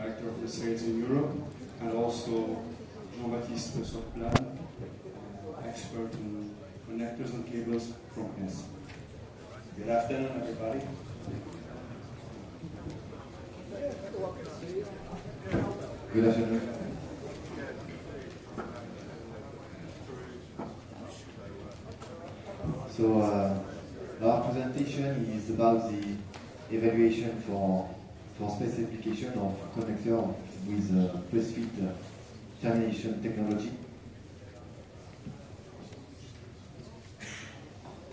Director of the Sales in Europe, and also Baptiste, Sauveplane, expert in connectors and cables from ESA. Good afternoon, everybody. Good afternoon. So our presentation is about the evaluation for specification of connector with press-fit termination technology.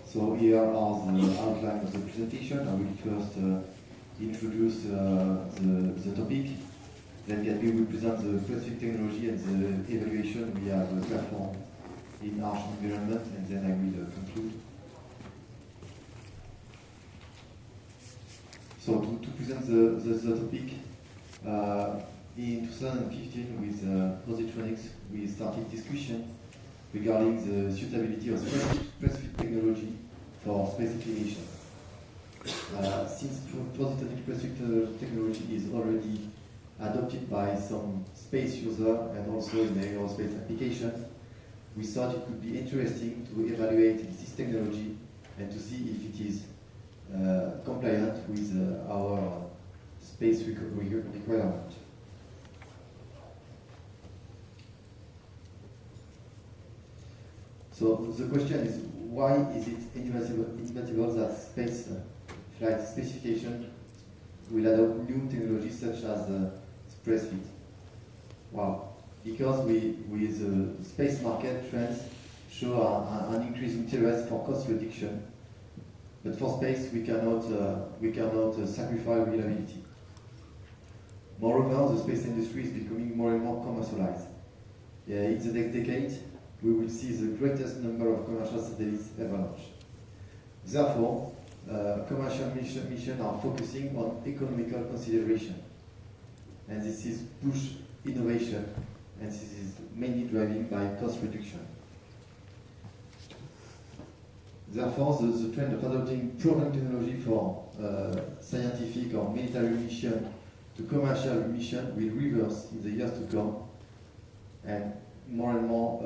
So here are the outline of the presentation. I will first introduce the topic. Then Gaby will present the press-fit technology and the evaluation we have performed in harsh environment, and then I will conclude. So to present the topic, in 2015 with Positronic, we started discussion regarding the suitability of press-fit technology for specification. Since Positronic press-fit technology is already adopted by some space users and also in the aerospace application, we thought it could be interesting to evaluate this technology and to see if it is compliant with our space requirement. So the question is, why is it inevitable that space flight specification will adopt new technologies such as press-fit? Well, because with the space market trends show an increasing interest for cost reduction, but for space we cannot sacrifice reliability. Moreover, the space industry is becoming more and more commercialized. In the next decade, we will see the greatest number of commercial satellites ever launched. Therefore, commercial missions are focusing on economical consideration, and this is push innovation, and this is mainly driven by cost reduction. Therefore, the trend of adopting proven technology for scientific or military mission to commercial mission will reverse in the years to come, and more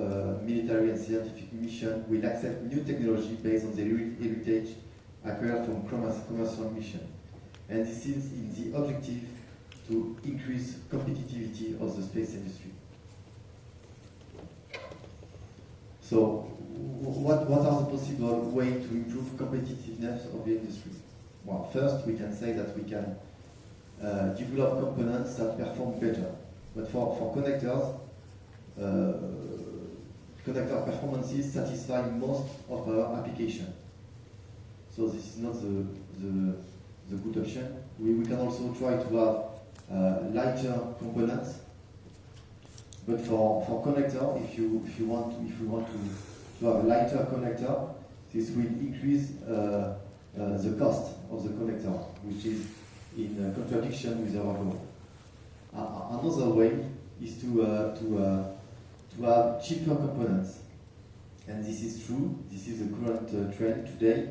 military and scientific mission will accept new technology based on the heritage acquired from commercial mission. And this is in the objective to increase competitivity of the space industry. So, what are the possible ways to improve competitiveness of the industry? Well, first we can say that we can develop components that perform better. But for connectors, connector performances satisfy most of our application. So this is not the good option. We can also try to have lighter components. But for connector, if we want to have a lighter connector, this will increase the cost of the connector, which is in contradiction with our goal. Another way is to have cheaper components, and this is true. This is a current trend today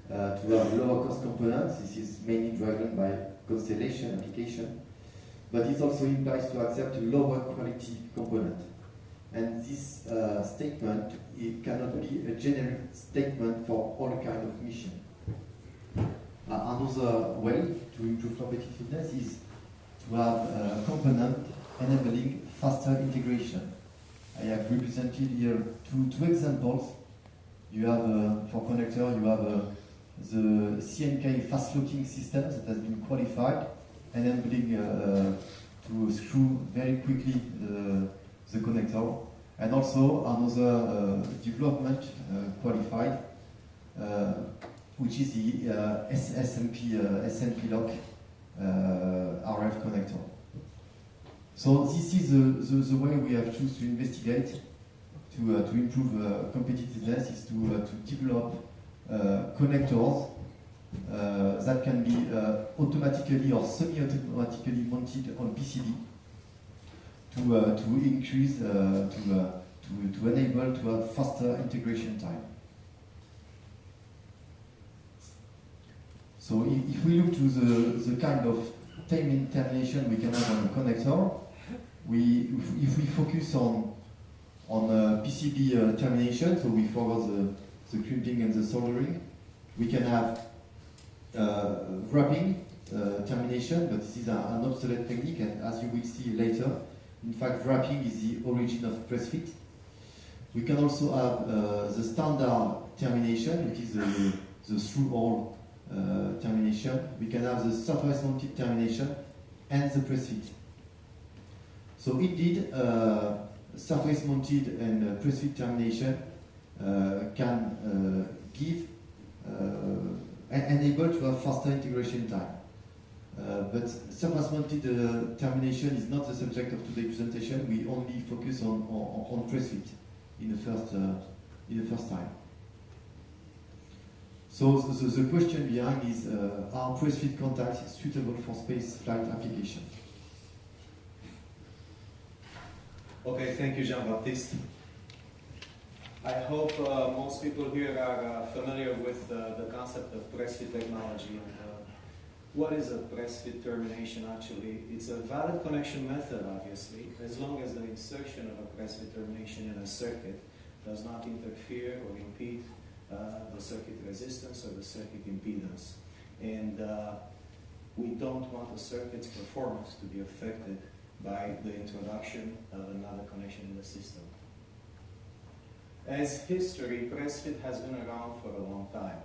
to have lower cost components. This is mainly driven by constellation application, but it also implies to accept a lower quality component. And this statement, it cannot be a generic statement for all kinds of mission. Another way to improve competitiveness is to have a component enabling faster integration. I have represented here two examples. You have, for connector, you have the CNK fast locking system that has been qualified, enabling to screw very quickly the connector, and also another development qualified, which is the SMP lock RF connector. So this is the way we have chosen to investigate to improve competitiveness, is to develop connectors that can be automatically or semi-automatically mounted on PCB to increase, to enable to have faster integration time. So if we look to the kind of termination we can have on a connector. If we focus on PCB termination, so we forgot the crimping and the soldering, we can have wrapping termination, but this is an obsolete technique, and as you will see later, in fact, wrapping is the origin of press fit. We can also have the standard termination, which is the through-hole termination. We can have the surface-mounted termination and the press fit. So indeed, surface-mounted and press fit termination can give enable to have faster integration time. But surface-mounted termination is not the subject of today's presentation. We only focus on press fit in the first time. So the question behind is, are press fit contacts suitable for space flight applications? Okay, thank you, Jean-Baptiste. I hope most people here are familiar with the concept of press fit technology. What is a press fit termination actually? It's a valid connection method, obviously, as long as the insertion of a press fit termination in a circuit does not interfere or impede the circuit resistance or the circuit impedance. And we don't want the circuit's performance to be affected by the introduction of another connection in the system. As history, press fit has been around for a long time.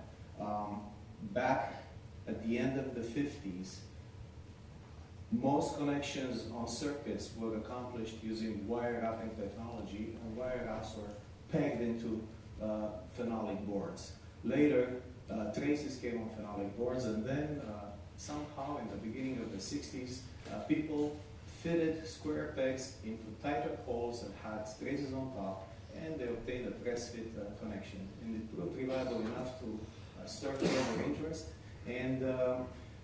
Back at the end of the 50s, most connections on circuits were accomplished using wire wrapping technology, and wire wraps were pegged into phenolic boards. Later, traces came on phenolic boards, and then somehow in the beginning of the 60s, people fitted square pegs into tighter holes that had traces on top, and they obtained a press fit connection. And it proved reliable enough to stir further interest. And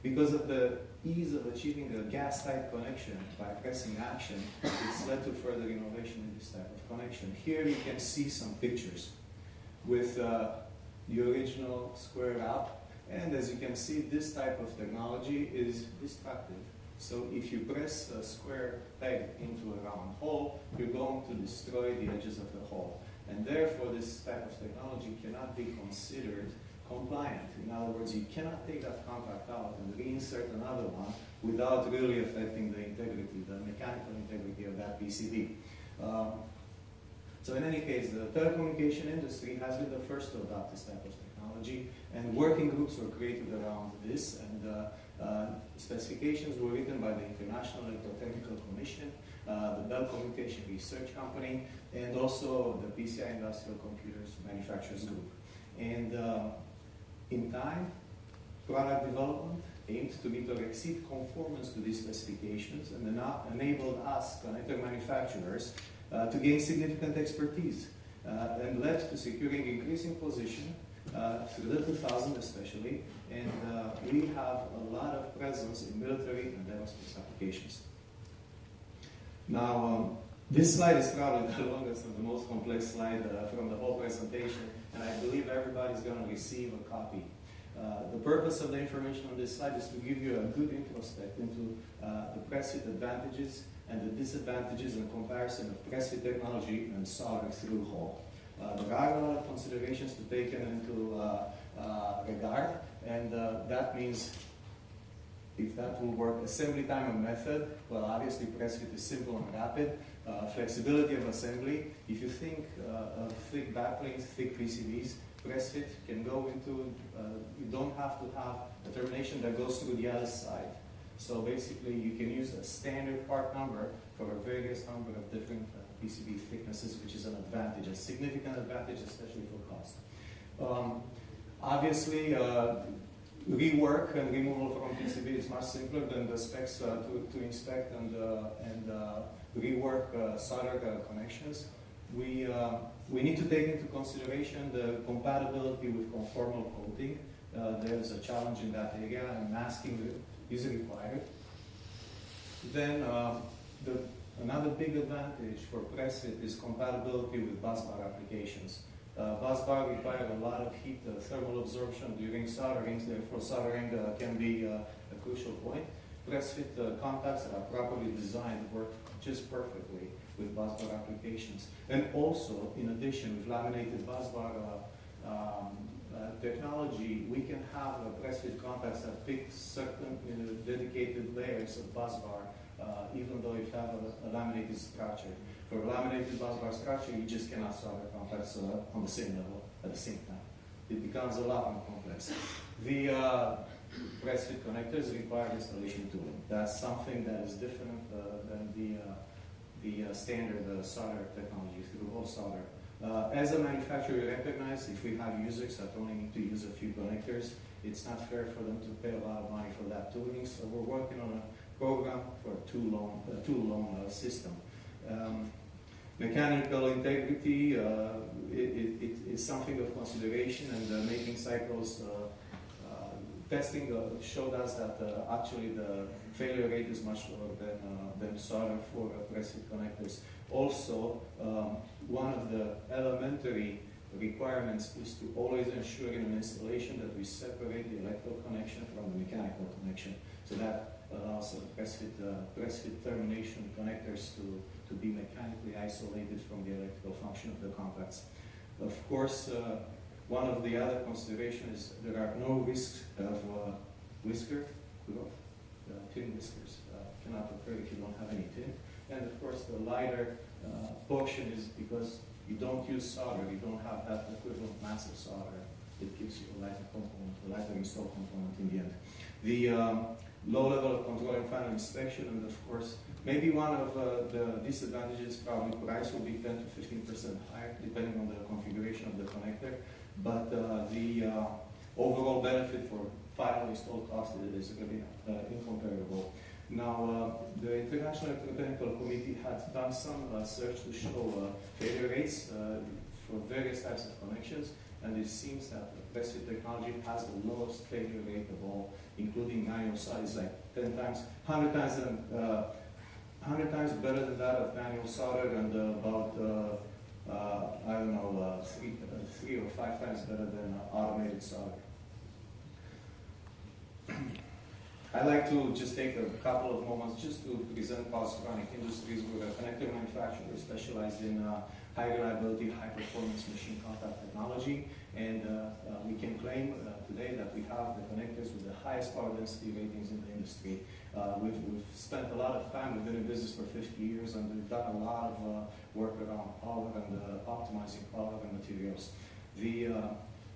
because of the ease of achieving a gas-tight connection by pressing action, it's led to further innovation in this type of connection. Here you can see some pictures with the original square wrap. And as you can see, this type of technology is destructive. So if you press a square peg into a round hole, you're going to destroy the edges of the hole. And therefore, this type of technology cannot be considered compliant. In other words, you cannot take that contact out and reinsert another one without really affecting the integrity, the mechanical integrity of that PCB. So in any case, the telecommunication industry has been the first to adopt this type of technology, and working groups were created around this, and specifications were written by the International Electrotechnical Commission, the Bell Communication Research Company, and also the PCI Industrial Computers Manufacturers Group. And in time, product development aimed to meet or exceed conformance to these specifications, and enabled us, connector manufacturers, to gain significant expertise, and led to securing increasing position through the 2000 especially, and we have a lot of presence in military and aerospace applications. Now, this slide is probably the longest and the most complex slide from the whole presentation, and I believe everybody's going to receive a copy. The purpose of the information on this slide is to give you a good introspect into the press fit advantages and the disadvantages in comparison of press fit technology and solder through hole. There are a lot of considerations to take into regard, and that means if that will work, assembly time and method, well, obviously press fit is simple and rapid. Flexibility of assembly, if you think of thick backplanes, thick PCBs, press fit can go into, you don't have to have a termination that goes through the other side. So basically you can use a standard part number for a various number of different PCB thicknesses, which is an advantage, a significant advantage, especially for cost. Obviously, rework and removal from PCB is much simpler than the specs to inspect and rework solder connections. We need to take into consideration the compatibility with conformal coating. There is a challenge in that area, and masking is required. Then another big advantage for press fit is compatibility with busbar applications. Busbar require a lot of heat thermal absorption during soldering, therefore soldering can be a crucial point. press fit contacts that are properly designed work just perfectly with busbar applications. And also, in addition, with laminated busbar technology, we can have press fit contacts that pick certain dedicated layers of busbar, even though you have a laminated structure. For a laminated busbar structure, you just cannot solder contacts on the same level at the same time. It becomes a lot more complex. The press fit connectors require installation tooling. That's something that is different than the standard solder technology through hole solder. As a manufacturer, we recognize if we have users that only need to use a few connectors, it's not fair for them to pay a lot of money for that tooling. So we're working on a program for a tool-loan system. Mechanical integrity is something of consideration, and making cycles testing showed us that actually the failure rate is much lower than solder for press fit connectors. Also, one of the elementary requirements is to always ensure in an installation that we separate the electrical connection from the mechanical connection. So that allows press fit termination connectors to be mechanically isolated from the electrical function of the contacts. Of course, one of the other considerations is there are no risks of tin whiskers cannot occur if you don't have any tin. And of course, the lighter portion is because you don't use solder, you don't have that equivalent mass of solder. It gives you a lighter component, a lighter install component in the end. The low level of control and final inspection, and of course, maybe one of the disadvantages, probably price will be 10 to 15% higher, depending on the configuration of the connector. But the overall benefit for final install cost is really incomparable. Now, the International Electrotechnical Committee has done some search to show failure rates for various types of connections, and it seems that the press fit technology has the lowest failure rate of all, including manual solder. It's like 100 times better than that of manual solder, and about I don't know, 3 or 5 times better than automated solder. I'd like to just take a couple of moments just to present Positronic Industries. We're a connector manufacturer specialized in high reliability, high performance machine contact technology. And we can claim today that we have the connectors with the highest power density ratings in the industry. We've spent a lot of time, we've been in business for 50 years, and we've done a lot of work around power and optimizing power and materials. The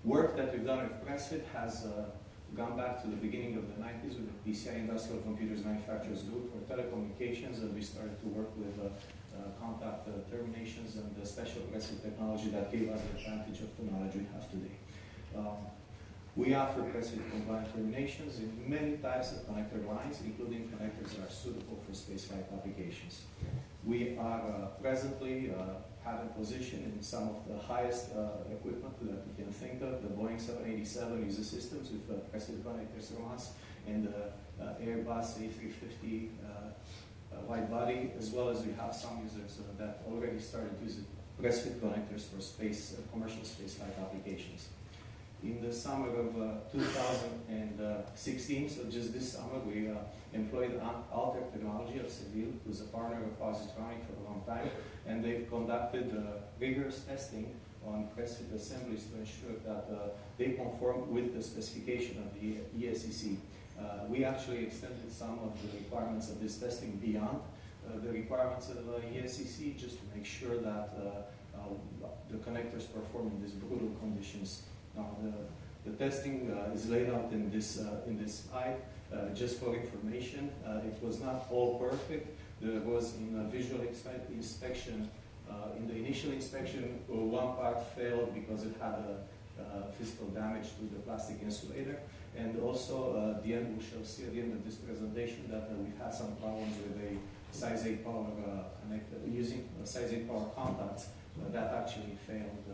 work that we've done with press fit has gone back to the beginning of the 90s with the PCI Industrial Computers Manufacturers Group for telecommunications, and we started to work with contact terminations and the special press fit technology that gave us the advantage of the knowledge we have today. We offer press fit compliant terminations in many types of connector lines, including connectors that are suitable for spaceflight applications. We are presently have a position in some of the highest equipment that we can think of. The Boeing 787 user systems with press fit connectors from us, and the Airbus A350 wide body, as well as we have some users that already started using press fit connectors for commercial spaceflight applications. In the summer of 2016, so just this summer, we employed Alter Technology of Seville, who's a partner of Positronic for a long time, and they've conducted rigorous testing on press fit assemblies to ensure that they conform with the specification of the ESCC. We actually extended some of the requirements of this testing beyond the requirements of ESCC, just to make sure that the connectors perform in these brutal conditions. Now, the testing is laid out in this slide. Just for information, it was not all perfect. There was in visual inspection, in the initial inspection, one part failed because it had a physical damage to the plastic insulator. And also, at the end, we shall see at the end of this presentation that we've had some problems with a size 8 power connector, using size 8 power contacts that actually failed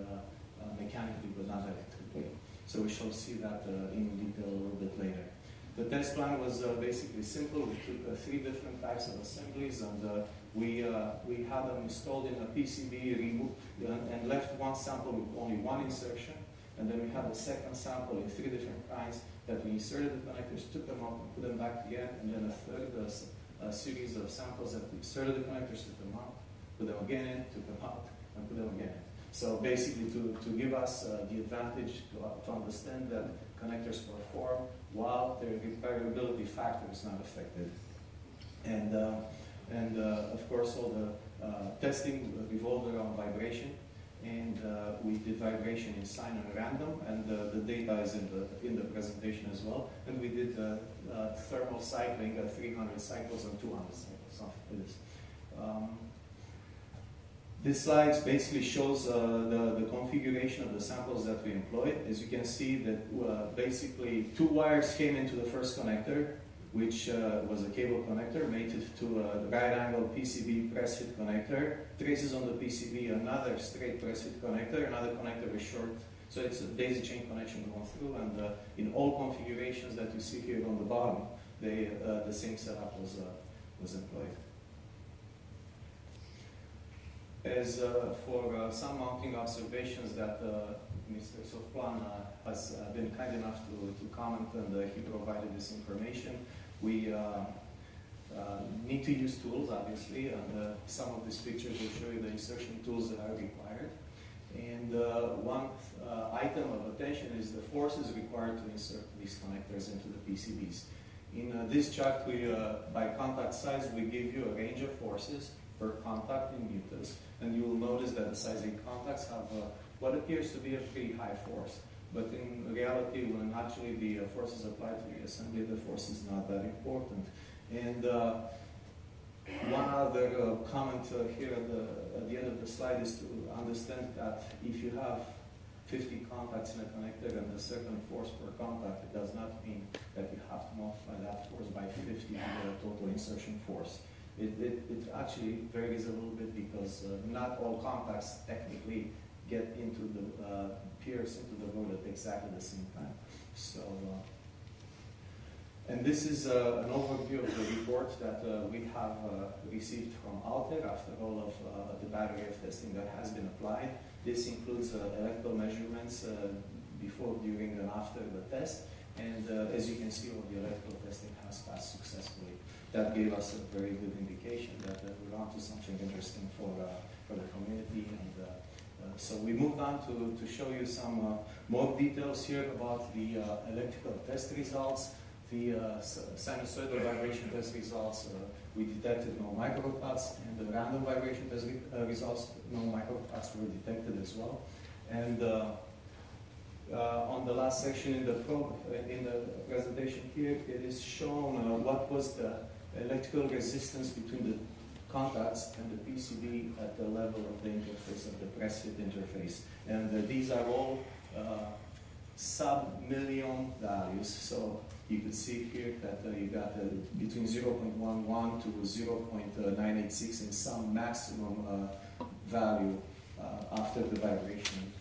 mechanically but not electrically. So we shall see that in detail a little bit later. The test plan was basically simple. We took 3 different types of assemblies, and we had them installed in a PCB, removed, and left one sample with only one insertion. And then we had a second sample in 3 different kinds that we inserted the connectors, took them out, and put them back again, and then a third series of samples that we inserted the connectors, took them out, put them again in, took them out, and put them again in. So basically to give us the advantage to understand that connectors perform while their variability factor is not affected. And of course all the testing revolved around vibration, and we did vibration in sine and random, and the data is in the presentation as well. And we did thermal cycling at 300 cycles and 200 cycles, something like this. This slide basically shows the configuration of the samples that we employed. As you can see, that basically 2 wires came into the first connector, which was a cable connector mated to a right angle PCB press fit connector. Traces on the PCB, another straight press fit connector, another connector with short. So it's a daisy chain connection going through, and in all configurations that you see here on the bottom, the same setup was employed. As for some mounting observations that Mr. Sauveplane has been kind enough to comment, and he provided this information, we need to use tools, obviously, and some of these pictures will show you the insertion tools that are required. And one item of attention is the forces required to insert these connectors into the PCBs. In this chart, by contact size, we give you a range of forces per contact in newtons, and you will notice that the size 8 contacts have what appears to be a pretty high force. But in reality, when actually the force is applied to the assembly, the force is not that important. And one other comment here at the end of the slide is to understand that if you have 50 contacts in a connector and a certain force per contact, it does not mean that you have to multiply that force by 50 to get a total insertion force. It actually varies a little bit because not all contacts technically get into the pierce into the road at exactly the same time. So, and this is an overview of the report that we have received from Alter after all of the battery of testing that has been applied. This includes electrical measurements before, during, and after the test. And as you can see, all the electrical testing has passed successfully. That gave us a very good indication that we're on to something interesting for the community. And so we moved on to show you some more details here about the electrical test results. The sinusoidal vibration test results, we detected no microcuts, and the random vibration test results, no microcuts were detected as well. And on the last section in the presentation here, it is shown what was the electrical resistance between the contacts and the PCB at the level of the interface, of the press fit interface. And these are all sub-million values. So you could see here that you got between 0.11 to 0.986 in some maximum value after the vibration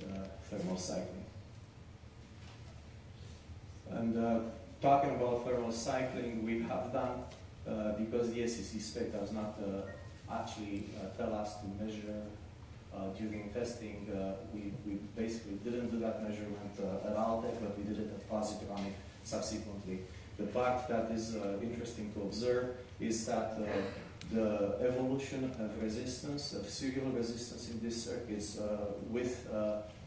thermal cycling. And talking about thermal cycling, we have done, because the ESCC spec does not actually tell us to measure during testing, we basically didn't do that measurement at Altec, but we did it at Positronic subsequently. The part that is interesting to observe is that the evolution of resistance, of serial resistance in these circuits with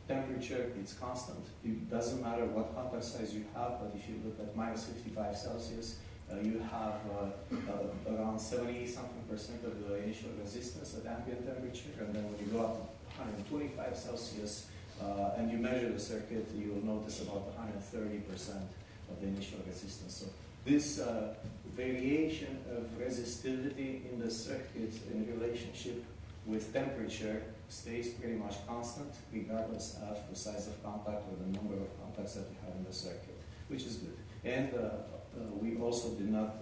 temperature, it's constant. It doesn't matter what contact size you have, but if you look at minus 55 Celsius, you have around 70-something% of the initial resistance at ambient temperature, and then when you go up to 125 Celsius and you measure the circuit, you will notice about 130% of the initial resistance. So this variation of resistivity in the circuit in relationship with temperature stays pretty much constant regardless of the size of contact or the number of contacts that you have in the circuit, which is good. And we also did not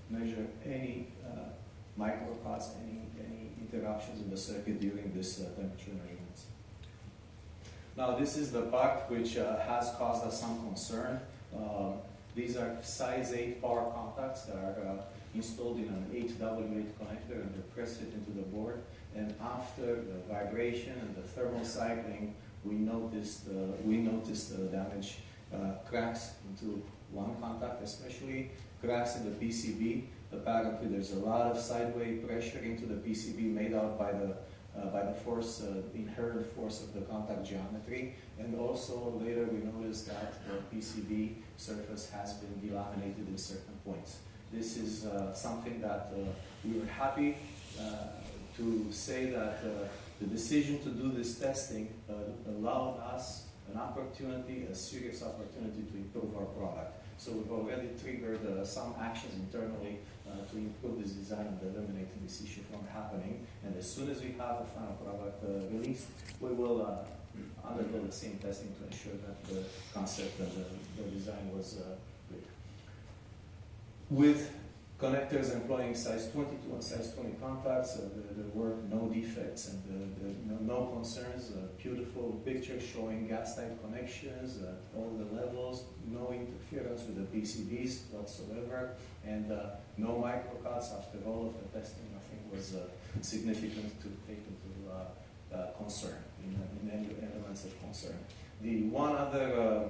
measure any microcuts, any interruptions in the circuit during this temperature measurements. Now this is the part which has caused us some concern. These are size 8 power contacts that are installed in an 8W8 connector and they're pressed into the board. And after the vibration and the thermal cycling, we noticed damage, cracks into one contact, especially cracks in the PCB. Apparently there's a lot of sideway pressure into the PCB made out by the force, inherent force of the contact geometry. And also later we noticed that the PCB surface has been delaminated in certain points. This is something that we were happy to say that the decision to do this testing allowed us an opportunity, a serious opportunity to improve our product. So we've already triggered some actions internally to improve this design and eliminating this issue from happening. And as soon as we have the final product released, we will undergo the same testing to ensure that the concept and the design was good. With connectors employing size 22 and size 20 contacts, there were no defects and no concerns. Beautiful picture showing gas-type connections at all the levels, no interference with the PCBs whatsoever, and no microcuts. After all of the testing, nothing was significant to take into concern, in any elements of concern. The one other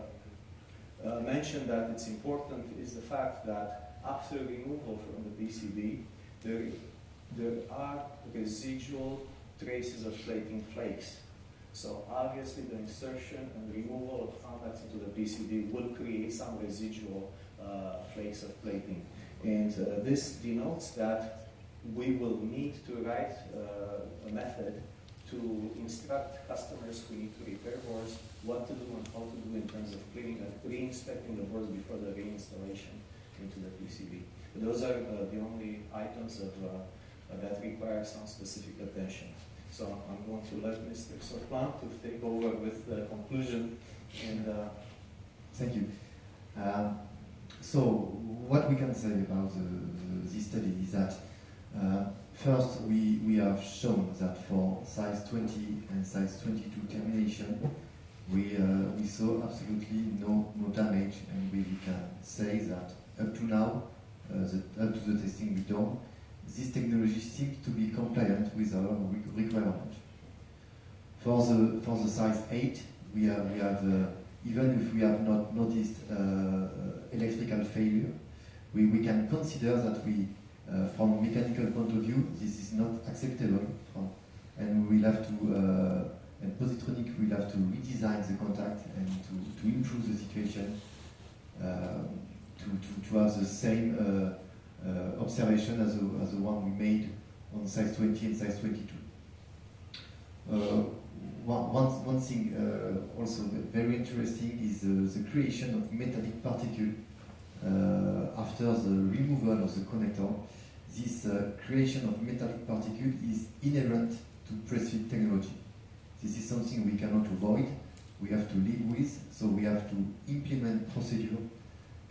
mention that it's important is the fact that after removal from the PCB, there are residual traces of plating flakes. So obviously the insertion and removal of contacts into the PCB will create some residual flakes of plating. And this denotes that we will need to write a method to instruct customers who need to repair boards what to do and how to do in terms of cleaning and re-inspecting the boards before the reinstallation into the PCB. But those are the only items that require some specific attention. So I'm going to let Mr. Sauveplane to take over with the conclusion. And thank you. So what we can say about this study is that first we have shown that for size 20 and size 22 termination, we saw absolutely no damage, and we can say that up to now, up to the testing we've done, this technology seems to be compliant with our requirement. For the size 8, we have even if we have not noticed electrical failure, we can consider that from a mechanical point of view, this is not acceptable, and we will have to. And Positronic will have to redesign the contact and to improve the situation, to have the same observation as the one we made on size 20 and size 22. One thing also very interesting is the creation of metallic particle after the removal of the connector. This creation of metallic particle is inherent to press-fit technology. This is something we cannot avoid, we have to live with, so we have to implement procedure,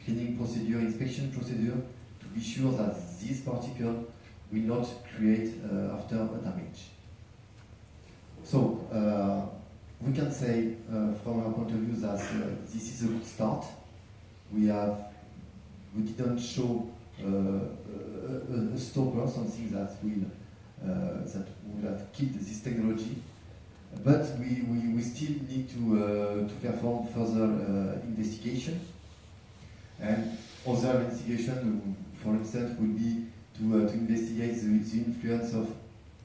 cleaning procedure, inspection procedure, to be sure that this particle will not create after a damage. So we can say from our point of view that this is a good start. We didn't show a stopper, something that would have killed this technology. But we still need to perform further investigation. And other investigation, for instance, would be to investigate the influence of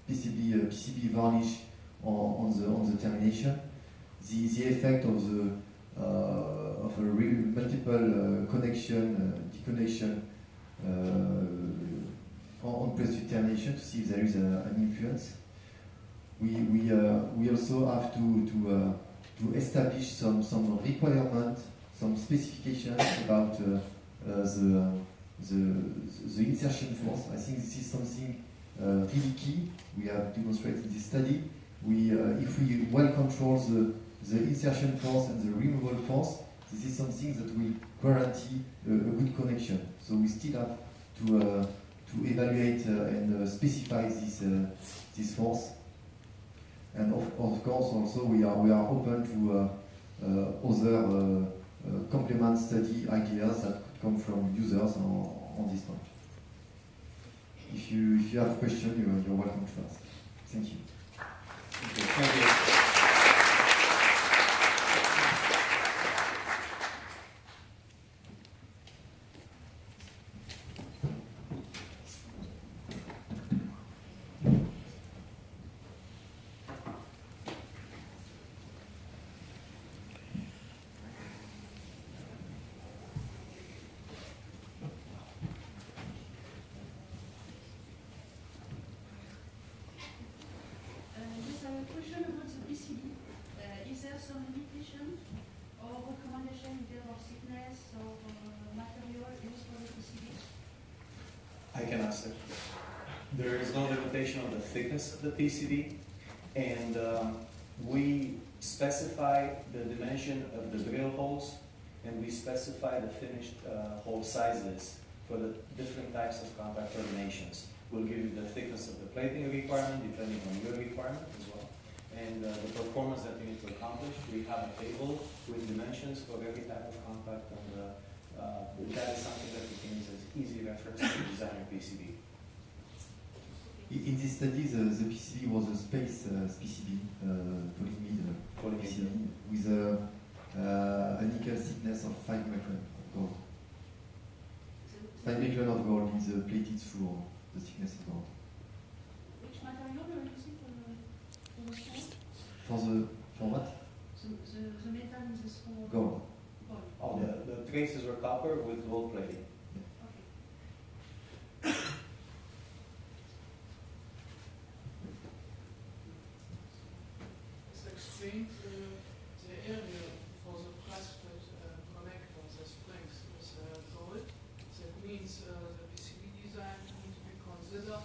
PCB varnish on the termination, the effect of a multiple deconnection on press-fit termination to see if there is an influence. We also have to establish some requirements, some specifications about the insertion force. I think this is something really key. We have demonstrated in this study. If we well control the insertion force and the removal force, this is something that will guarantee a good connection. So we still have to evaluate and specify this force. And of course, also we are open to other complement study ideas that could come from users on this point. If you have a question, you're welcome to ask. Thank you. Okay, thank you. documentation or recommendation in terms of thickness or material used for the PCB? I can answer. There is no limitation on the thickness of the PCB, and we specify the dimension of the drill holes, and we specify the finished hole sizes for the different types of contact terminations. We'll give you the thickness of the plating requirement depending on your requirement as well. And the performance that you need to accomplish, we have a table with dimensions for every type of contact, and that is something that you can use as easy reference to design your PCB. In this study, the PCB was a space PCB, polyimide PCB, with a nickel thickness of 5 micron of gold. 5 micron of gold is plated through the thickness of gold. Which material are you using for the stone? For what? The metal in the stone? Gold. Gold. Oh, the traces were copper with gold plating. Okay. Explain the area for the plastic connectors, the springs, is gold. That means the PCB design needs to be considered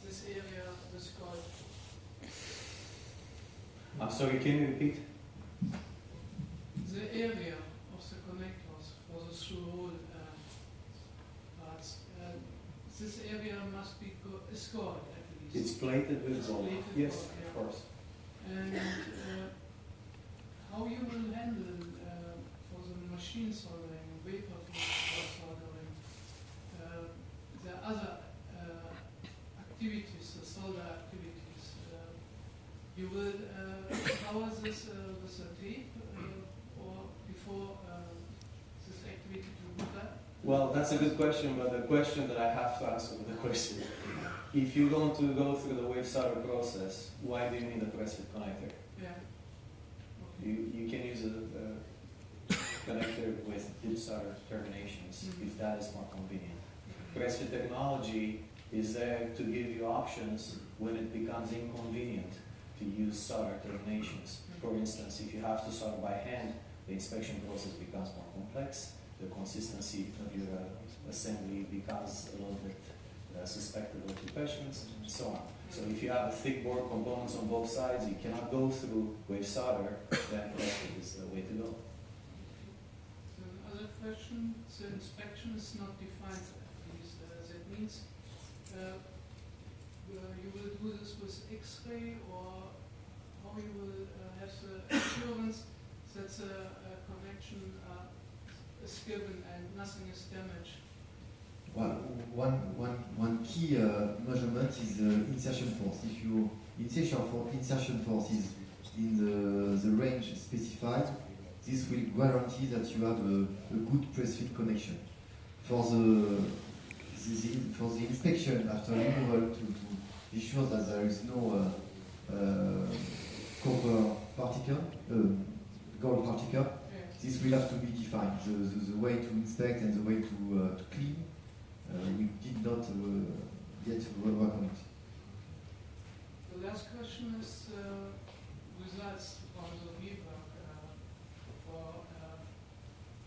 this area with gold. I'm sorry, can you repeat? The area of the connectors for the through-hole parts, this area must be is gold at least. It's plated with gold. Plated Yes, gold, yeah. of course. And how you will handle for the machine soldering, vapor soldering, the other activities, the solder activities, you will cover this with a tape or before this activity to do that? Well, that's a good question, but the question that I have to answer with the question. If you're going to go through the wave solder process, why do you need a press fit connector? Yeah. You can use a connector with dip solder terminations if that is more convenient. Press fit technology is there to give you options when it becomes inconvenient to use solder terminations. For instance, if you have to solder by hand, the inspection process becomes more complex. The consistency of your assembly becomes a little bit susceptible to questions, and so on. So if you have a thick board components on both sides, you cannot go through wave solder, then press fit is the way to go. The other question, the inspection is not defined at least. That means you will do this with X-ray, or how you will have the assurance that the connection is given and nothing is damaged. One key measurement is the insertion force. If your insertion force is in the range specified, this will guarantee that you have a good press fit connection. For the inspection after removal, to be sure that there is no copper particle, gold particle, this will have to be defined. The way to inspect and the way to clean. We did not yet work on it. The last question is results from the rework for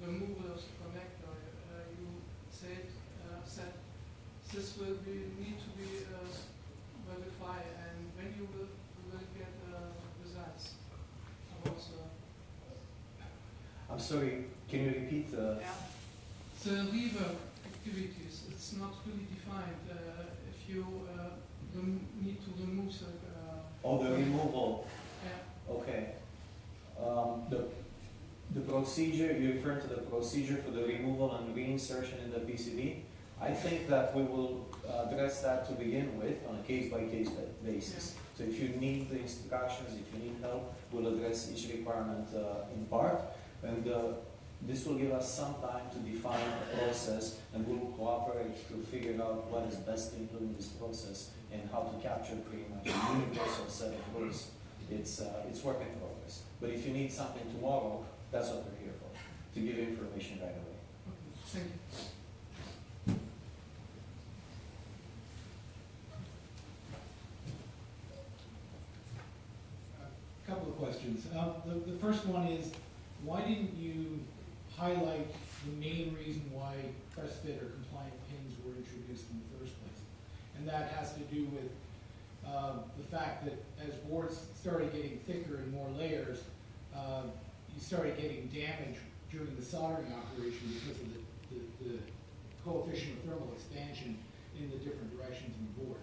removal of the connector. You said this will need to be verified, and when you will get results about I'm sorry, can you repeat? the rework activities? It's not really defined. If you need to remove the The removal. yeah. Okay. The procedure, you're referring to the procedure for the removal and reinsertion in the PCB. I think that we will address that to begin with on a case-by-case basis. So if you need the instructions, if you need help, we'll address each requirement in part. And this will give us some time to define a process, and we'll cooperate to figure out what is best to include in this process and how to capture pretty much a universal set of rules. It's work in progress. But if you need something tomorrow, that's what we're here for, to give you information right away. Okay. Thank you. Couple of questions. The first one is, why didn't you highlight the main reason why press fit or compliant pins were introduced in the first place? And that has to do with the fact that as boards started getting thicker and more layers, you started getting damage during the soldering operation because of the coefficient of thermal expansion in the different directions in the board.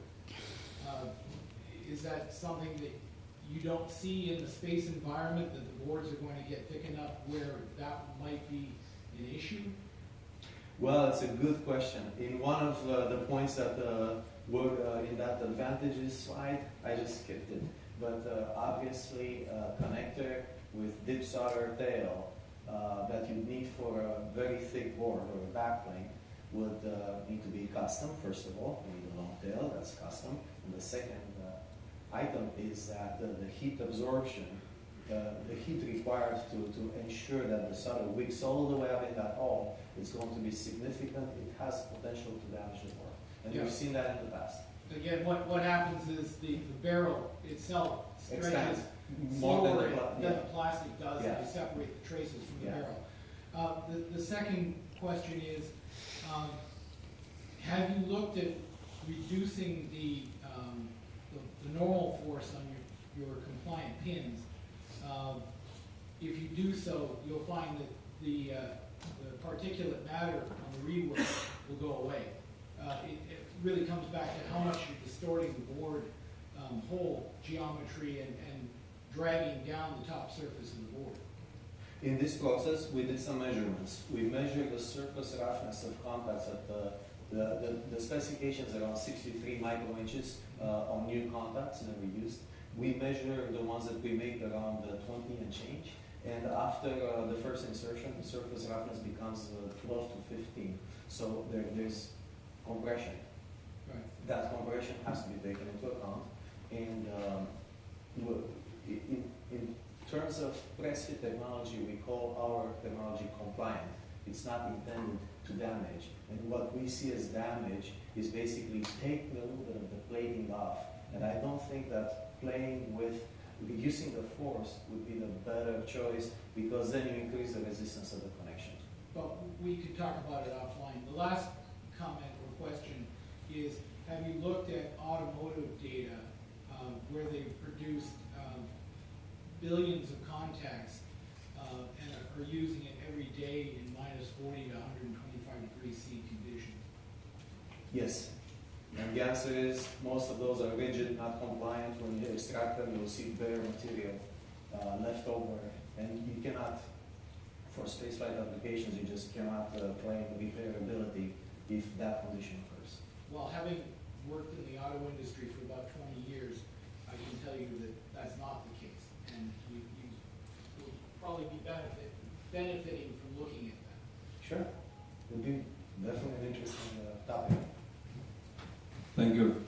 Is that something that you don't see in the space environment, that the boards are going to get thick enough where that might be an issue? Well, it's a good question. In one of the points that were in that advantages slide, I just skipped it. But obviously, a connector with dip solder tail that you need for a very thick board or a backplane would need to be custom, first of all. You need a long tail, that's custom. And the second item is that the heat absorption, the heat required to ensure that the solder wicks all the way up in that hole is going to be significant. It has potential to damage the board. And we've seen that in the past. Again, what happens is the barrel itself stretches Extends more more than than the plastic does Yeah. to separate the traces from the Yeah. barrel. The second question is, have you looked at reducing the normal force on your compliant pins? If you do so, you'll find that the particulate matter on the rework will go away. It really comes back to how much you're distorting the board hole geometry and dragging down the top surface of the board. In this process, we did some measurements. We measured the surface roughness of contacts at the specifications around 63 microinches on new contacts that we used. We measured the ones that we make around 20 and change. And after the first insertion, the surface roughness becomes 12 to 15. So there's compression. Right. That compression has to be taken into account. And in terms of press fit technology, we call our technology compliant. It's not intended to damage. And what we see as damage is basically take the plating off. And I don't think that playing with reducing the force would be the better choice, because then you increase the resistance of the connection. But we could talk about it offline. The last comment or question is, have you looked at automotive data where they've produced billions of contacts and are using it every day in minus 40 to 125 degrees C conditions? Yes. And the answer is most of those are rigid, not compliant. When you extract them, you'll see bare material left over. And you cannot, for spaceflight applications, you just cannot claim repairability if that condition occurs. Well, having worked in the auto industry for about 20 years, I can tell you that that's not the case. And you will probably be benefiting from looking at that. Sure. It would be definitely an interesting topic. Thank you.